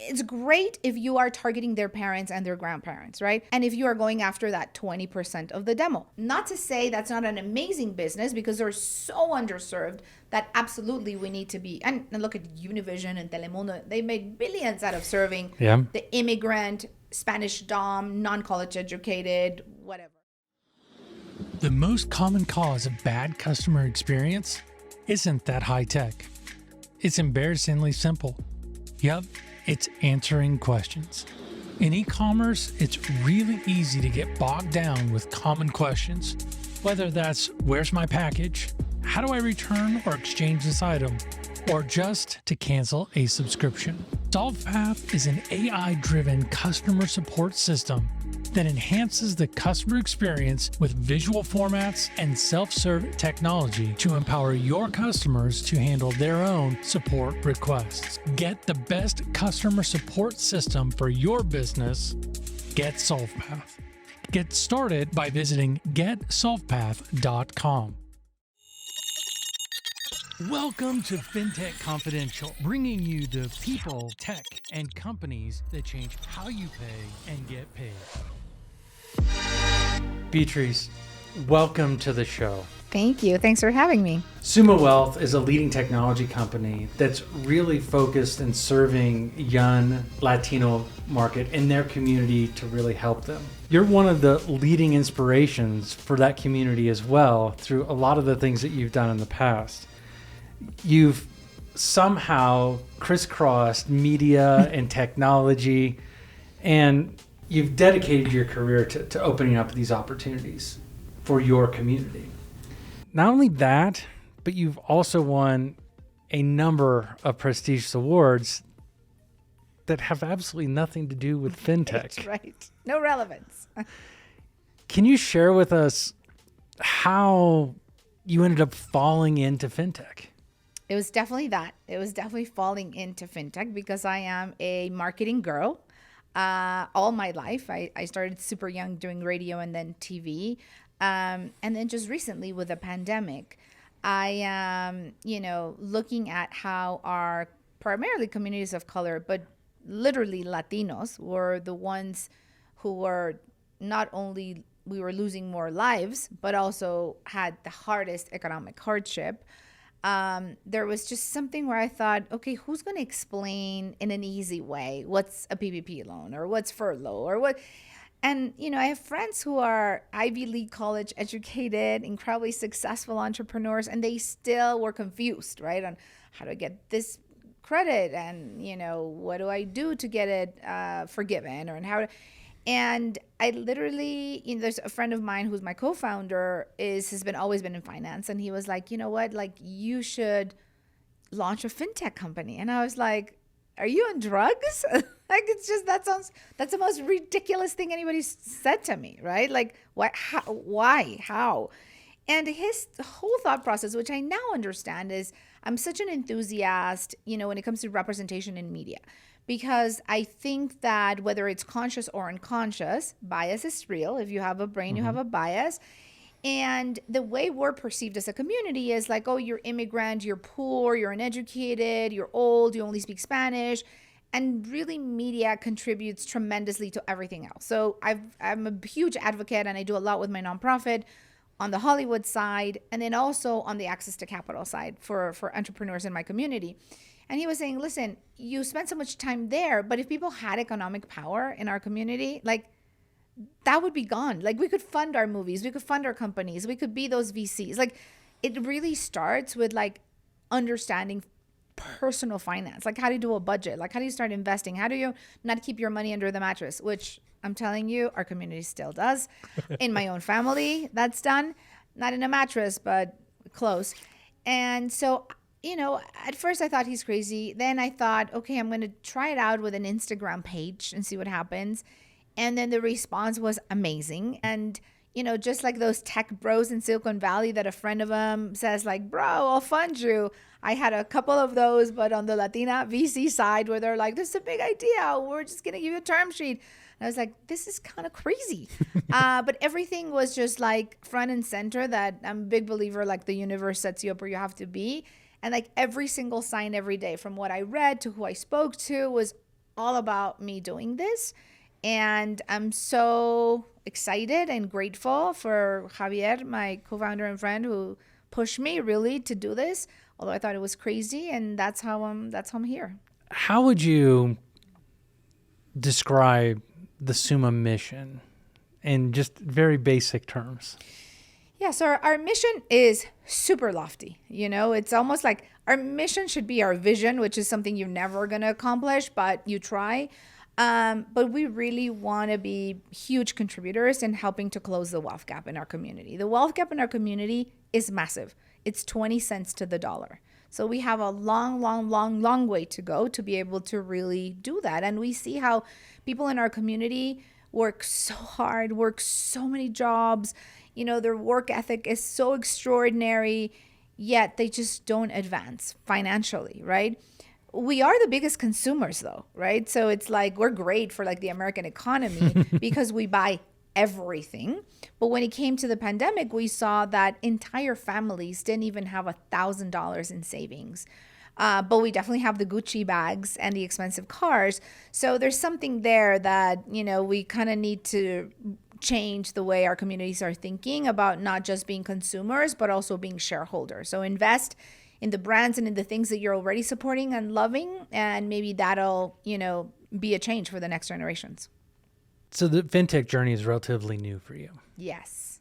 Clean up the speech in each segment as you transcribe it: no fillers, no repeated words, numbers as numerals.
It's great if you are targeting their parents and their grandparents, right? And if you are going after that 20% of the demo. Not to say that's not an amazing business, because they're so underserved that absolutely we need to be. And look at Univision and Telemundo. They made billions out of serving the immigrant, Spanish dom, non-college educated, whatever. The most common cause of bad customer experience isn't that high tech. It's embarrassingly simple. Yep. It's answering questions. In e-commerce, it's really easy to get bogged down with common questions, whether that's where's my package, how do I return or exchange this item, or just to cancel a subscription. Solvpath is an AI-driven customer support system that enhances the customer experience with visual formats and self-serve technology to empower your customers to handle their own support requests. Get the best customer support system for your business. Get Solvpath. Get started by visiting getsolvpath.com. Welcome to Fintech Confidential, bringing you the people, tech, and companies that change how you pay and get paid. Beatriz, welcome to the show. Thank you. Thanks for having me. Suma Wealth is a leading technology company that's really focused in serving young Latino market in their community to really help them. You're one of the leading inspirations for that community as well through a lot of the things that you've done in the past. You've somehow crisscrossed media and technology, and you've dedicated your career to opening up these opportunities for your community. Not only that, but you've also won a number of prestigious awards that have absolutely nothing to do with fintech. That's right. No relevance. Can you share with us how you ended up falling into fintech? It was definitely that. It was definitely falling into fintech because I am a marketing girl. All my life, I started super young doing radio and then TV. And then just recently with the pandemic, I am, looking at how our primarily communities of color, but literally Latinos were the ones who were not only, we were losing more lives, but also had the hardest economic hardship. There was just something where I thought, okay, who's going to explain in an easy way what's a PPP loan or what's furlough or what? And, I have friends who are Ivy League college educated, incredibly successful entrepreneurs, and they still were confused, right, on how to get this credit and, what do I do to get it forgiven or and how to. And I literally, there's a friend of mine who's my co-founder has always been in finance. And he was like, you know what, like you should launch a fintech company. And I was like, are you on drugs? Like, it's just, that's the most ridiculous thing anybody's said to me, right? Like what, how? And his whole thought process, which I now understand, is I'm such an enthusiast, when it comes to representation in media. Because I think that whether it's conscious or unconscious, bias is real. If you have a brain, you have a bias. And the way we're perceived as a community is like, oh, you're immigrant, you're poor, you're uneducated, you're old, you only speak Spanish. And really media contributes tremendously to everything else. So I'm a huge advocate and I do a lot with my nonprofit on the Hollywood side and then also on the access to capital side for entrepreneurs in my community. And he was saying, listen, you spend so much time there, but if people had economic power in our community, like that would be gone. Like we could fund our movies, we could fund our companies, we could be those VCs. Like it really starts with like understanding personal finance. Like how do you do a budget? Like how do you start investing? How do you not keep your money under the mattress? Which I'm telling you, our community still does. In my own family, that's done. Not in a mattress, but close. And so at first I thought he's crazy. Then I thought, okay, I'm going to try it out with an Instagram page and see what happens. And then the response was amazing. And, just like those tech bros in Silicon Valley that a friend of them says like, bro, I'll fund you. I had a couple of those, but on the Latina VC side where they're like, this is a big idea. We're just going to give you a term sheet. And I was like, this is kind of crazy. But everything was just like front and center that I'm a big believer, like the universe sets you up where you have to be. And like every single sign every day from what I read to who I spoke to was all about me doing this. And I'm so excited and grateful for Javier, my co-founder and friend, who pushed me really to do this. Although I thought it was crazy, and that's how I'm here. How would you describe the Suma mission in just very basic terms? Yeah, so our mission is super lofty. It's almost like our mission should be our vision, which is something you're never going to accomplish, but you try. But we really want to be huge contributors in helping to close the wealth gap in our community. The wealth gap in our community is massive. It's 20 cents to the dollar. So we have a long way to go to be able to really do that. And we see how people in our community work so hard, work so many jobs. Their work ethic is so extraordinary, yet they just don't advance financially, right? We are the biggest consumers though, right? So it's like we're great for like the American economy because we buy everything. But when it came to the pandemic, we saw that entire families didn't even have $1,000 in savings. But we definitely have the Gucci bags and the expensive cars. So there's something there that, we kind of need to change the way our communities are thinking about not just being consumers, but also being shareholders. So invest in the brands and in the things that you're already supporting and loving, and maybe that'll, be a change for the next generations. So the fintech journey is relatively new for you. Yes.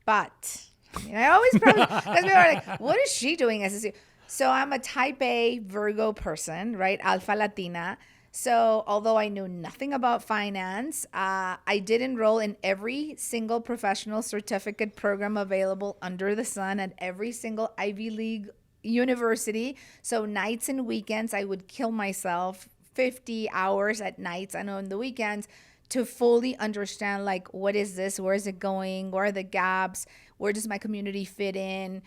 But I always probably, because people are like, what is she doing as a... So I'm a type A Virgo person, right? Alpha Latina. So although I knew nothing about finance, I did enroll in every single professional certificate program available under the sun at every single Ivy League university. So nights and weekends, I would kill myself 50 hours at nights and on the weekends to fully understand, like, what is this? Where is it going? Where are the gaps? Where does my community fit in?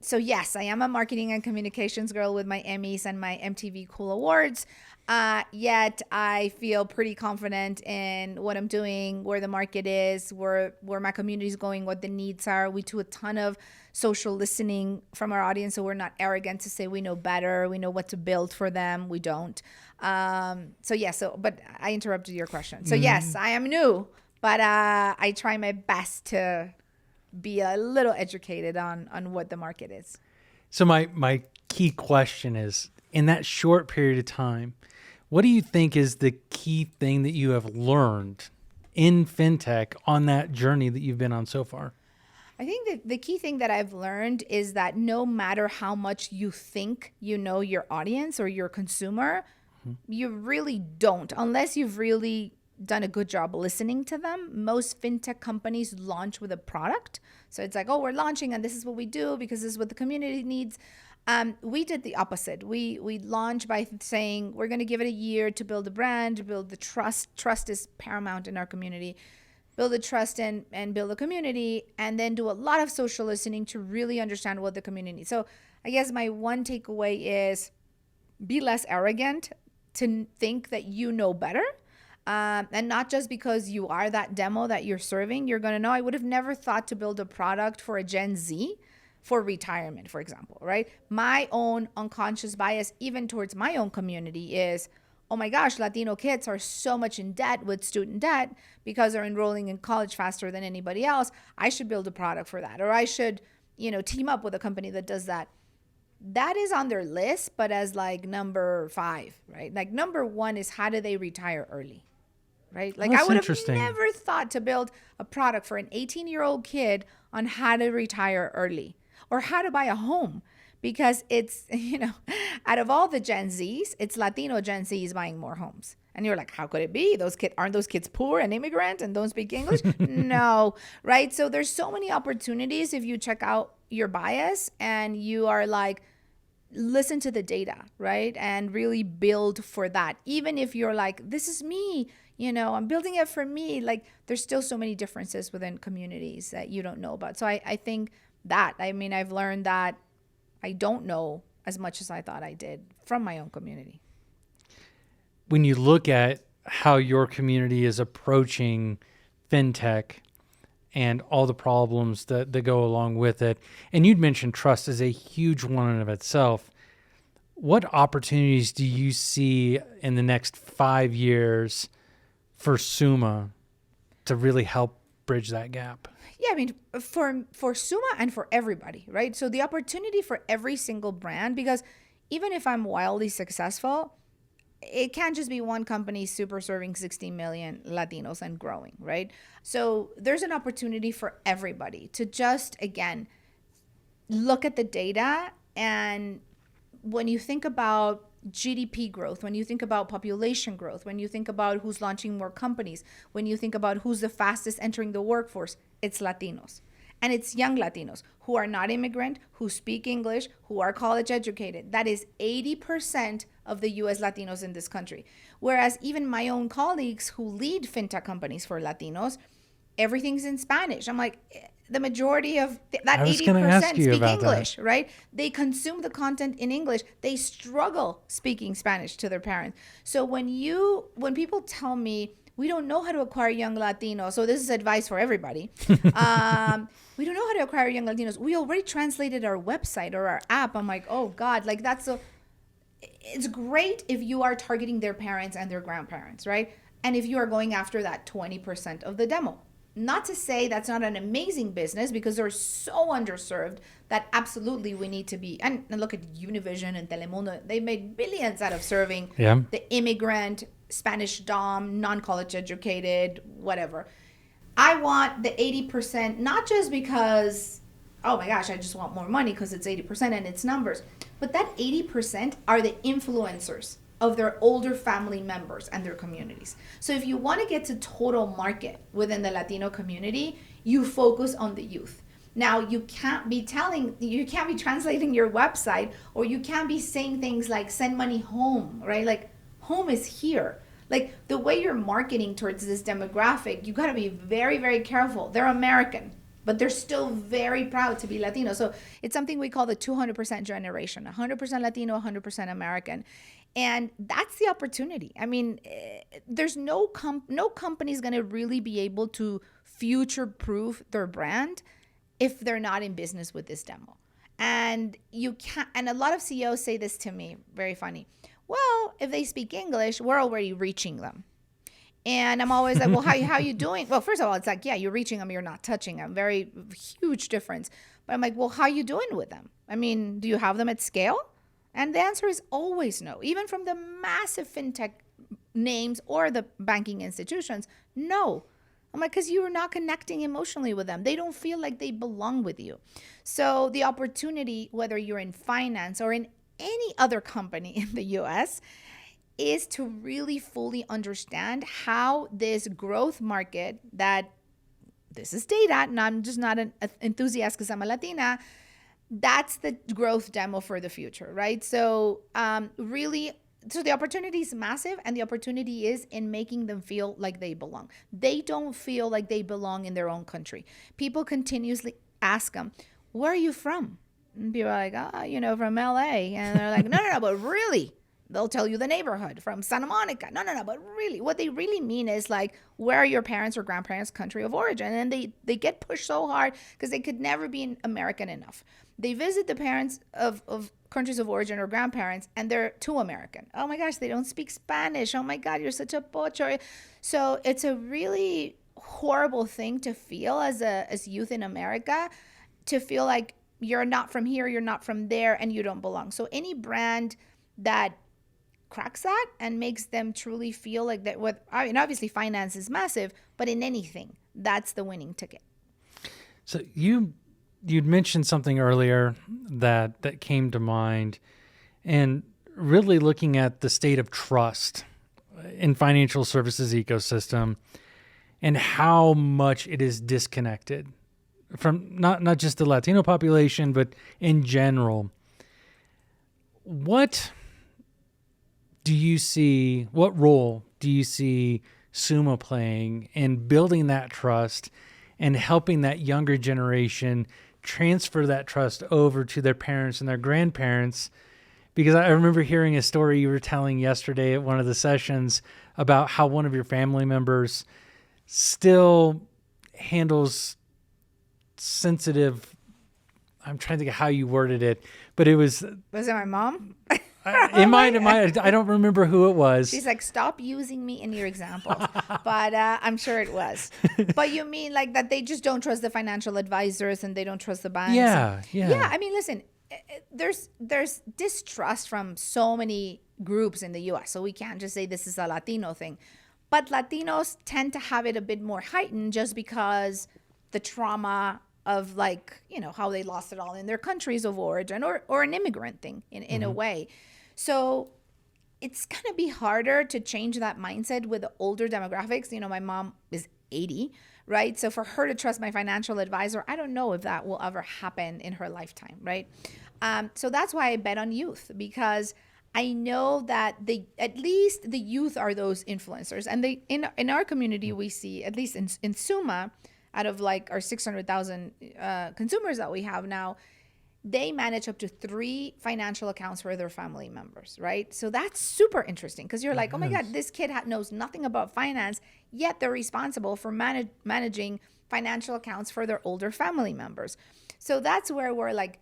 So yes, I am a marketing and communications girl with my Emmys and my MTV Cool Awards. Yet I feel pretty confident in what I'm doing, where the market is, where my community is going, what the needs are. We do a ton of social listening from our audience, so we're not arrogant to say we know better, we know what to build for them. We don't. But I interrupted your question. So yes, I am new, but I try my best to be a little educated on what the market is. So my key question is, in that short period of time, what do you think is the key thing that you have learned in fintech on that journey that you've been on so far? I think that the key thing that I've learned is that no matter how much you think you know your audience or your consumer, you really don't, unless you've really done a good job listening to them. Most fintech companies launch with a product. So it's like, oh, we're launching and this is what we do because this is what the community needs. We did the opposite. We launched by saying we're going to give it a year to build a brand, build the trust. Trust is paramount in our community. Build the trust and build a community, and then do a lot of social listening to really understand what the community needs. So I guess my one takeaway is be less arrogant to think that you know better. And not just because you are that demo that you're serving, you're going to know. I would have never thought to build a product for a Gen Z for retirement, for example, right? My own unconscious bias, even towards my own community, is, oh my gosh, Latino kids are so much in debt with student debt because they're enrolling in college faster than anybody else. I should build a product for that. Or I should, team up with a company that does that. That is on their list, but as like number 5, right? Like number 1 is, how do they retire early? Right? Like I would have never thought to build a product for an 18-year-old kid on how to retire early or how to buy a home, because it's, out of all the Gen Zs, it's Latino Gen Zs buying more homes. And you're like, how could it be? Aren't those kids poor and immigrant and don't speak English? No, right? So there's so many opportunities if you check out your bias and you are like, listen to the data, right? And really build for that. Even if you're like, this is me, I'm building it for me. Like, there's still so many differences within communities that you don't know about. So I think that, I've learned that I don't know as much as I thought I did from my own community. When you look at how your community is approaching fintech and all the problems that go along with it, and you'd mentioned trust is a huge one in of itself, what opportunities do you see in the next 5 years for Suma to really help bridge that gap? Yeah, I mean, for Suma and for everybody, right? So the opportunity for every single brand, because even if I'm wildly successful, it can't just be one company super serving 60 million Latinos and growing, right? So there's an opportunity for everybody to just, again, look at the data. And when you think about GDP growth, when you think about population growth, when you think about who's launching more companies, when you think about who's the fastest entering the workforce, it's Latinos. And it's young Latinos who are not immigrant, who speak English, who are college educated. That is 80% of the US Latinos in this country. Whereas even my own colleagues who lead fintech companies for Latinos, everything's in Spanish. I'm like, the majority of that 80% speak English, right? They consume the content in English. They struggle speaking Spanish to their parents. So when people tell me, we don't know how to acquire young Latinos. So this is advice for everybody. We don't know how to acquire young Latinos. We already translated our website or our app. I'm like, oh God, like it's great if you are targeting their parents and their grandparents, right? And if you are going after that 20% of the demo. Not to say that's not an amazing business, because they're so underserved that absolutely we need to be. And look at Univision and Telemundo. They made billions out of serving the immigrant, Spanish dom, non-college educated, whatever. I want the 80%, not just because, oh my gosh, I just want more money because it's 80% and it's numbers. But that 80% are the influencers of their older family members and their communities. So if you want to get to total market within the Latino community, you focus on the youth. Now, you can't be translating your website, or you can't be saying things like send money home, right? Like, home is here. Like, the way you're marketing towards this demographic, you got to be very, very careful. They're American, but they're still very proud to be Latino. So it's something we call the 200% generation, 100% Latino, 100% American. And that's the opportunity. I mean, there's no company's going to really be able to future-proof their brand if they're not in business with this demo. And you can't, and a lot of CEOs say this to me, very funny. Well, if they speak English, we're already reaching them. And I'm always like, well, how you doing? Well, first of all, it's like, yeah, you're reaching them, you're not touching them. Very huge difference. But I'm like, well, how you doing with them? I mean, do you have them at scale? And the answer is always no. Even from the massive fintech names or the banking institutions, no. I'm like, because you are not connecting emotionally with them. They don't feel like they belong with you. So the opportunity, whether you're in finance or in any other company in the US, is to really fully understand how this growth market that, this is data, and I'm just not an enthusiast because I'm a Latina, that's the growth demo for the future, right? So so the opportunity is massive, and the opportunity is in making them feel like they belong. They don't feel like they belong in their own country. People continuously ask them, where are you from? And people are like, from LA. And they're like, no, but really? They'll tell you the neighborhood from Santa Monica. No, but really, what they really mean is like, where are your parents or grandparents' country of origin? And they get pushed so hard because they could never be American enough. They visit the parents of countries of origin or grandparents, and they're too American. Oh my gosh, they don't speak Spanish. Oh my God, you're such a pocho. So it's a really horrible thing to feel as youth in America, to feel like you're not from here, you're not from there, and you don't belong. So any brand that cracks that and makes them truly feel like that, obviously finance is massive, but in anything, that's the winning ticket. So you'd mentioned something earlier that came to mind, and really looking at the state of trust in financial services ecosystem and how much it is disconnected from not just the Latino population, but in general. What role do you see Suma playing in building that trust and helping that younger generation transfer that trust over to their parents and their grandparents? Because I remember hearing a story you were telling yesterday at one of the sessions about how one of your family members still handles sensitive, I'm trying to think of how you worded it, but it was... Was it my mom? I don't remember who it was. She's like, stop using me in your examples. But I'm sure it was. But you mean like that they just don't trust the financial advisors and they don't trust the banks? Yeah. Yeah, I mean, listen, there's distrust from so many groups in the U.S., so we can't just say this is a Latino thing. But Latinos tend to have it a bit more heightened just because the trauma of, like, you know, how they lost it all in their countries of origin, or an immigrant thing in a way. So it's going to be harder to change that mindset with the older demographics. You know, my mom is 80, right? So for her to trust my financial advisor, I don't know if that will ever happen in her lifetime, right? So that's why I bet on youth, because I know that at least the youth are those influencers. And they in our community, we see, at least in Suma, out of like our 600,000 consumers that we have now, they manage up to 3 financial accounts for their family members, right? So that's super interesting, because you're like, oh my God, this kid knows nothing about finance, yet they're responsible for managing financial accounts for their older family members. So that's where we're like,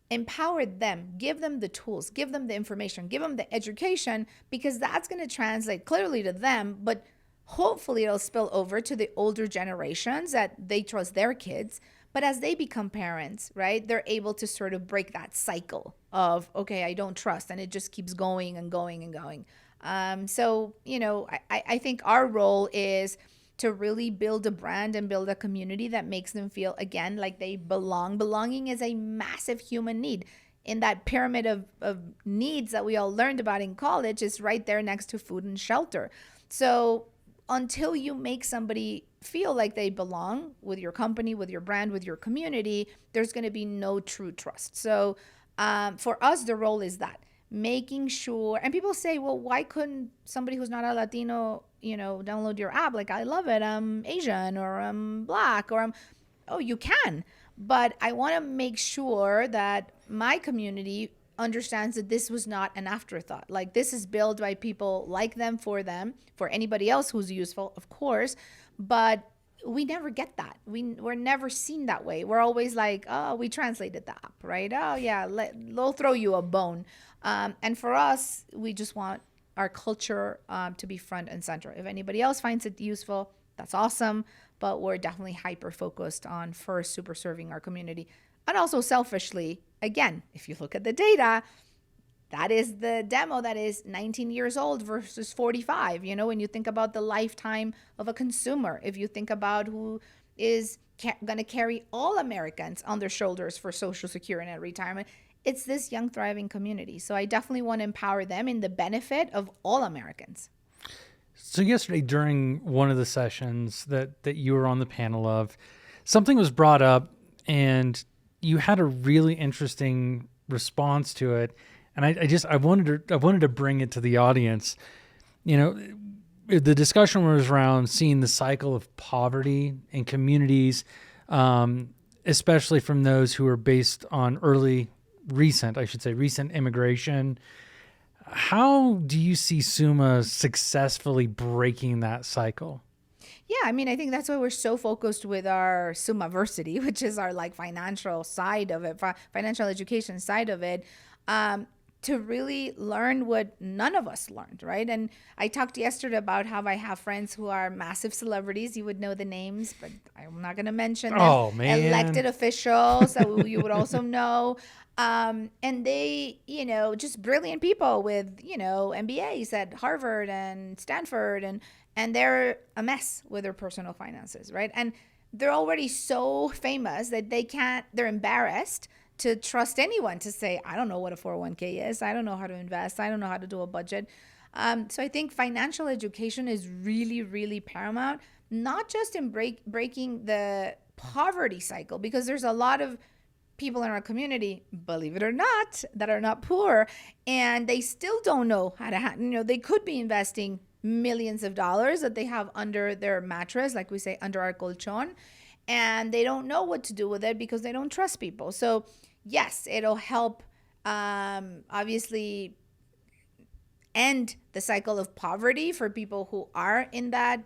empower them, give them the tools, give them the information, give them the education, because that's going to translate clearly to them, but hopefully it'll spill over to the older generations that they trust their kids. But as they become parents, right, they're able to sort of break that cycle of, okay, I don't trust, and it just keeps going and going and going. So, you know, I think our role is to really build a brand and build a community that makes them feel, again, like they belong. Belonging is a massive human need. In that pyramid of needs that we all learned about in college, is right there next to food and shelter. So until you make somebody feel like they belong with your company, with your brand, with your community, there's going to be no true trust. So for us, the role is that, making sure, and people say, well, why couldn't somebody who's not a Latino, you know, download your app? Like, I love it, I'm Asian, or I'm Black, or oh, you can. But I want to make sure that my community understands that this was not an afterthought. Like, this is built by people like them, for anybody else who's useful, of course. But we never get that. We're never seen that way. We're always like, oh, we translated the app, right? Oh yeah, they'll throw you a bone. And for us, we just want our culture to be front and center. If anybody else finds it useful, that's awesome. But we're definitely hyper focused on first super serving our community. And also selfishly, again, if you look at the data, that is the demo that is 19 years old versus 45. You know, when you think about the lifetime of a consumer, if you think about who is going to carry all Americans on their shoulders for Social Security and retirement, it's this young, thriving community. So I definitely want to empower them in the benefit of all Americans. So yesterday, during one of the sessions that you were on the panel of, something was brought up, and you had a really interesting response to it. And I wanted to bring it to the audience. You know, the discussion was around seeing the cycle of poverty in communities, especially from those who are based on recent immigration. How do you see Suma successfully breaking that cycle? Yeah, I mean, I think that's why we're so focused with our Sumaversity, which is our like financial side of it, financial education side of it, to really learn what none of us learned, right? And I talked yesterday about how I have friends who are massive celebrities. You would know the names, but I'm not going to mention them. Oh, man. Elected officials that you would also know. And they, you know, just brilliant people with, you know, MBAs at Harvard and Stanford, and they're a mess with their personal finances, right? And they're already so famous that they're embarrassed to trust anyone to say, I don't know what a 401k is. I don't know how to invest. I don't know how to do a budget. So I think financial education is really, really paramount, not just in breaking the poverty cycle, because there's a lot of people in our community, believe it or not, that are not poor, and they still don't know how to, they could be investing millions of dollars that they have under their mattress, like we say, under our colchon, and they don't know what to do with it because they don't trust people. So yes, it'll help, obviously, end the cycle of poverty for people who are in that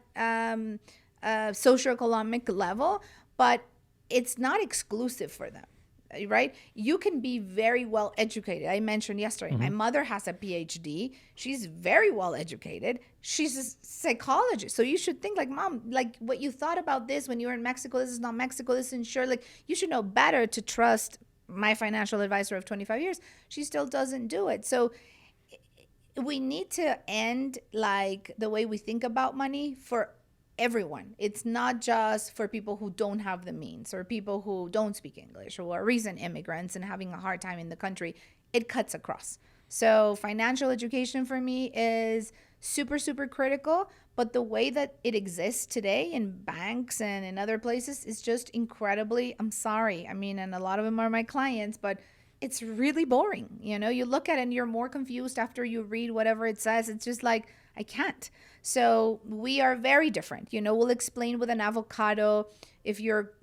socioeconomic level, but it's not exclusive for them. right? You can be very well educated. I mentioned yesterday, my mother has a PhD. She's very well educated. She's a psychologist. So you should think like, Mom, like what you thought about this when you were in Mexico, this is not Mexico, this is insured. Like you should know better to trust my financial advisor of 25 years. She still doesn't do it. So we need to end like the way we think about money for everyone. It's not just for people who don't have the means or people who don't speak English or are recent immigrants and having a hard time in the country. It cuts across. So financial education for me is super, super critical. But the way that it exists today in banks and in other places is just incredibly, I'm sorry. I mean, and a lot of them are my clients, but it's really boring. You know, you look at it and you're more confused after you read whatever it says. It's just like, I can't. So we are very different. You know, we'll explain with an avocado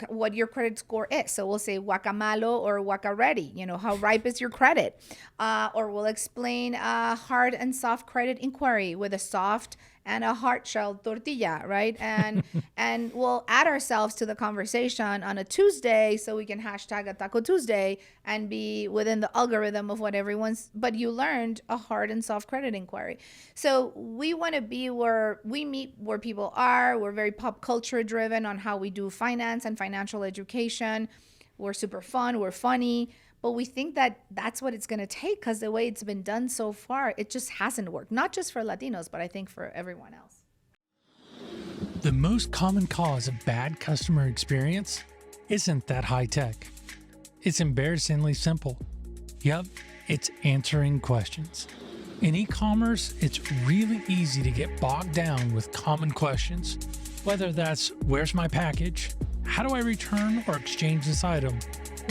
what your credit score is. So we'll say guacamalo or guacaready, you know, how ripe is your credit? Or we'll explain hard and soft credit inquiry with a soft and a hard shell tortilla, right? And and we'll add ourselves to the conversation on a Tuesday so we can hashtag a Taco Tuesday and be within the algorithm of what everyone's, but you learned a hard and soft credit inquiry. So we want to be where we meet where people are. We're very pop culture driven on how we do finance and financial education. We're super fun, we're funny, but we think that that's what it's going to take because the way it's been done so far, it just hasn't worked. Not just for Latinos, but I think for everyone else. The most common cause of bad customer experience isn't that high tech. It's embarrassingly simple. Yep, it's answering questions. In e-commerce, it's really easy to get bogged down with common questions. Whether that's, where's my package? How do I return or exchange this item?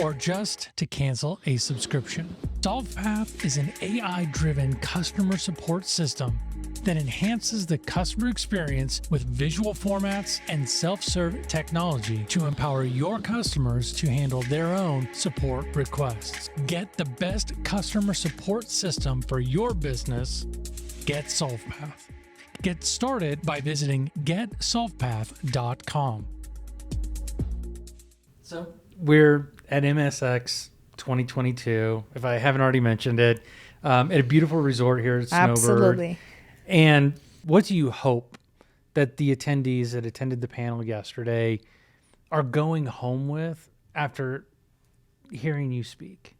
Or just to cancel a subscription. Solvpath is an AI-driven customer support system that enhances the customer experience with visual formats and self-serve technology to empower your customers to handle their own support requests. Get the best customer support system for your business. Get Solvpath. Get started by visiting getsolvpath.com. So we're at MSX 2022, if I haven't already mentioned it, at a beautiful resort here at Snowbird. Absolutely. And what do you hope that the attendees that attended the panel yesterday are going home with after hearing you speak?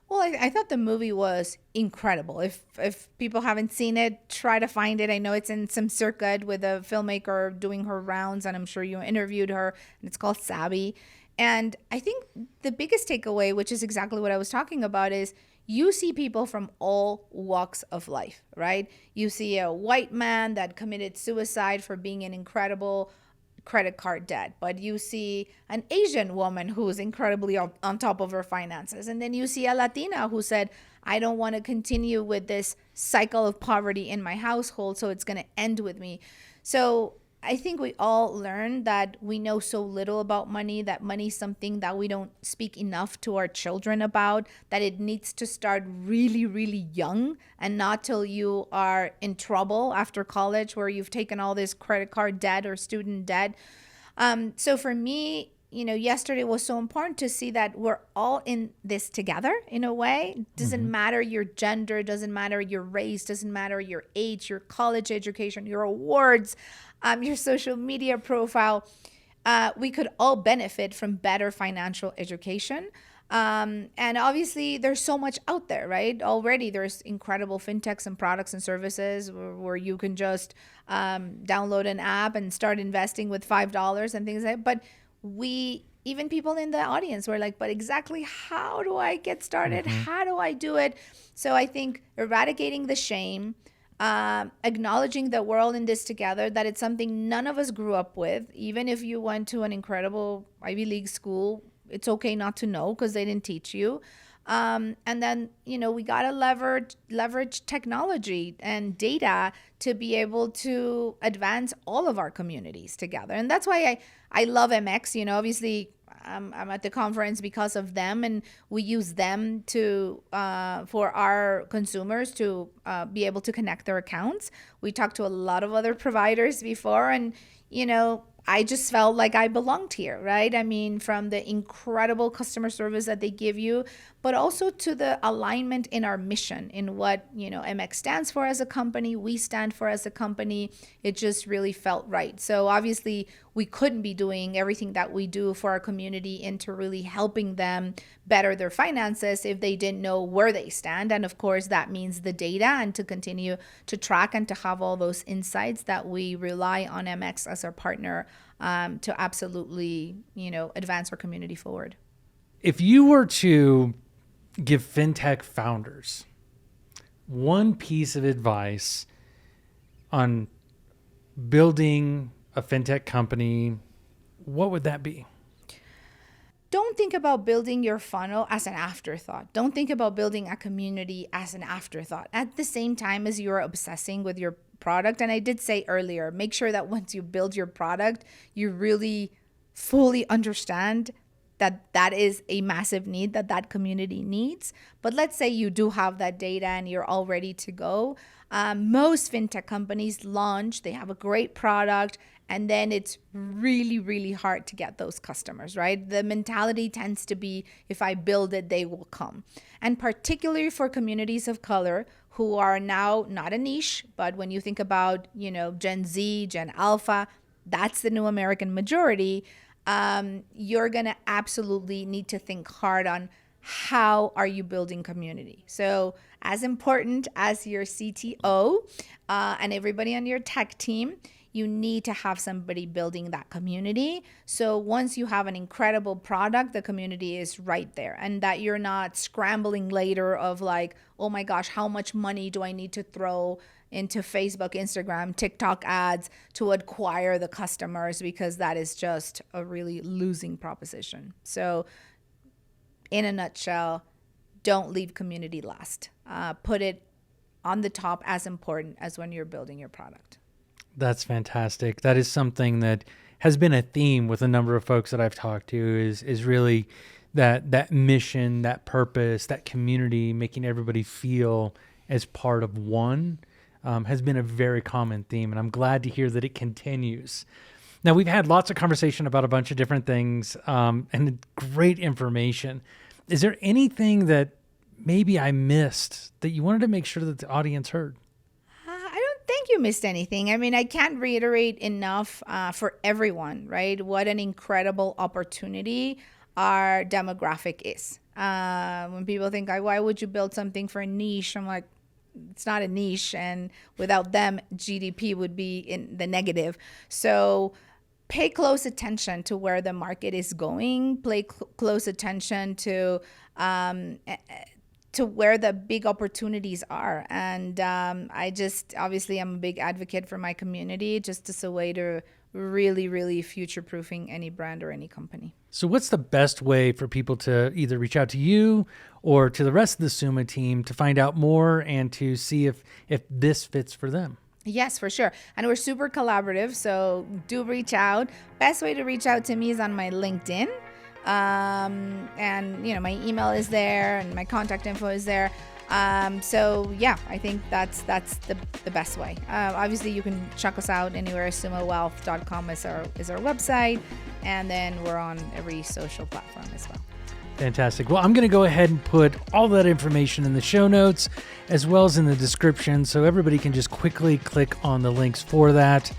Well, I thought the movie was incredible. If people haven't seen it, try to find it. I know it's in some circuit with a filmmaker doing her rounds, and I'm sure you interviewed her, and it's called Savvy. And I think the biggest takeaway, which is exactly what I was talking about, is you see people from all walks of life, right? You see a white man that committed suicide for being an incredible credit card debt, but you see an Asian woman who's incredibly on top of her finances. And then you see a Latina who said, I don't want to continue with this cycle of poverty in my household, so it's going to end with me. So I think we all learned that we know so little about money, that money is something that we don't speak enough to our children about, that it needs to start really, really young and not till you are in trouble after college where you've taken all this credit card debt or student debt. So for me, you know, yesterday was so important to see that we're all in this together in a way. Doesn't matter your gender, doesn't matter your race, doesn't matter your age, your college education, your awards, your social media profile. We could all benefit from better financial education. And obviously there's so much out there, right? Already there's incredible fintechs and products and services where you can just download an app and start investing with $5 and things like that. But even people in the audience were like, but exactly how do I get started? How do I do it? So I think eradicating the shame, acknowledging that we're all in this together, that it's something none of us grew up with. Even if you went to an incredible Ivy League school, it's okay not to know because they didn't teach you. And then, you know, we got to leverage technology and data to be able to advance all of our communities together. And that's why I love MX. You know, obviously I'm at the conference because of them, and we use them to for our consumers to be able to connect their accounts. We talked to a lot of other providers before, and, you know, I just felt like I belonged here, right? I mean, from the incredible customer service that they give you, but also to the alignment in our mission, in what, MX stands for as a company, we stand for as a company. It just really felt right. So obviously we couldn't be doing everything that we do for our community into really helping them better their finances if they didn't know where they stand. And of course, that means the data, and to continue to track and to have all those insights that we rely on MX as our partner to absolutely, advance our community forward. If you were to give fintech founders one piece of advice on building a fintech company, what would that be? Don't think about building your funnel as an afterthought. Don't think about building a community as an afterthought. At the same time as you're obsessing with your product, and I did say earlier, make sure that once you build your product, you really fully understand that is a massive need that community needs. But let's say you do have that data and you're all ready to go. Most fintech companies launch, they have a great product, and then it's really, really hard to get those customers, right? The mentality tends to be, if I build it, they will come. And particularly for communities of color who are now not a niche, but when you think about, Gen Z, Gen Alpha, that's the new American majority. You're going to absolutely need to think hard on how are you building community. So as important as your CTO and everybody on your tech team, you need to have somebody building that community. So once you have an incredible product, the community is right there, and that you're not scrambling later of like, oh my gosh, how much money do I need to throw into Facebook, Instagram, TikTok ads to acquire the customers, because that is just a really losing proposition. So in a nutshell, don't leave community last. Put it on the top as important as when you're building your product. That's fantastic. That is something that has been a theme with a number of folks that I've talked to is really that mission, that purpose, that community, making everybody feel as part of one has been a very common theme. And I'm glad to hear that it continues. Now, we've had lots of conversation about a bunch of different things and great information. Is there anything that maybe I missed that you wanted to make sure that the audience heard? Think you missed anything. I mean, I can't reiterate enough for everyone, right? What an incredible opportunity our demographic is. When people think, why would you build something for a niche? I'm like, it's not a niche. And without them, GDP would be in the negative. So pay close attention to where the market is going. Pay close attention to where the big opportunities are. And obviously I'm a big advocate for my community, just as a way to really, really future-proofing any brand or any company. So what's the best way for people to either reach out to you or to the rest of the Suma team to find out more and to see if this fits for them? Yes, for sure. And we're super collaborative, so do reach out. Best way to reach out to me is on my LinkedIn. And my email is there and my contact info is there. So yeah, I think that's the best way. Obviously you can check us out anywhere. SumaWealth.com is our website. And then we're on every social platform as well. Fantastic. Well, I'm going to go ahead and put all that information in the show notes as well as in the description, so everybody can just quickly click on the links for that.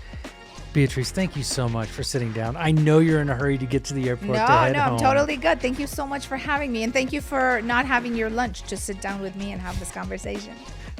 Beatriz, thank you so much for sitting down. I know you're in a hurry to get to the airport to head home. I'm totally good. Thank you so much for having me. And thank you for not having your lunch. Just sit down with me and have this conversation.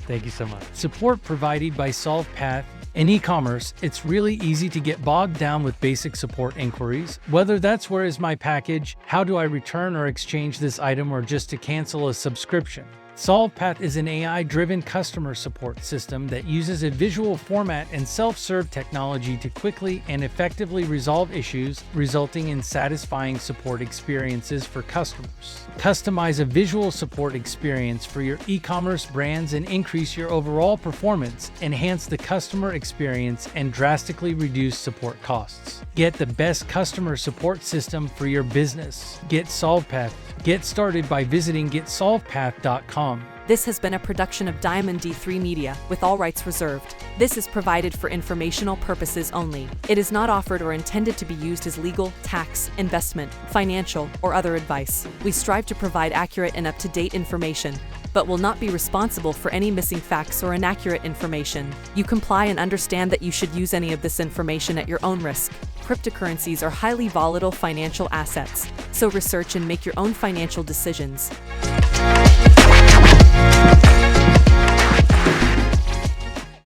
Thank you so much. Support provided by Solvpath. In e-commerce, it's really easy to get bogged down with basic support inquiries. Whether that's where is my package, how do I return or exchange this item, or just to cancel a subscription. Solvpath is an AI-driven customer support system that uses a visual format and self-serve technology to quickly and effectively resolve issues, resulting in satisfying support experiences for customers. Customize a visual support experience for your e-commerce brands and increase your overall performance, enhance the customer experience, and drastically reduce support costs. Get the best customer support system for your business. Get Solvpath. Get started by visiting getsolvepath.com. This has been a production of Diamond D3 Media, with all rights reserved. This is provided for informational purposes only. It is not offered or intended to be used as legal, tax, investment, financial, or other advice. We strive to provide accurate and up-to-date information, but will not be responsible for any missing facts or inaccurate information. You comply and understand that you should use any of this information at your own risk. Cryptocurrencies are highly volatile financial assets, so research and make your own financial decisions.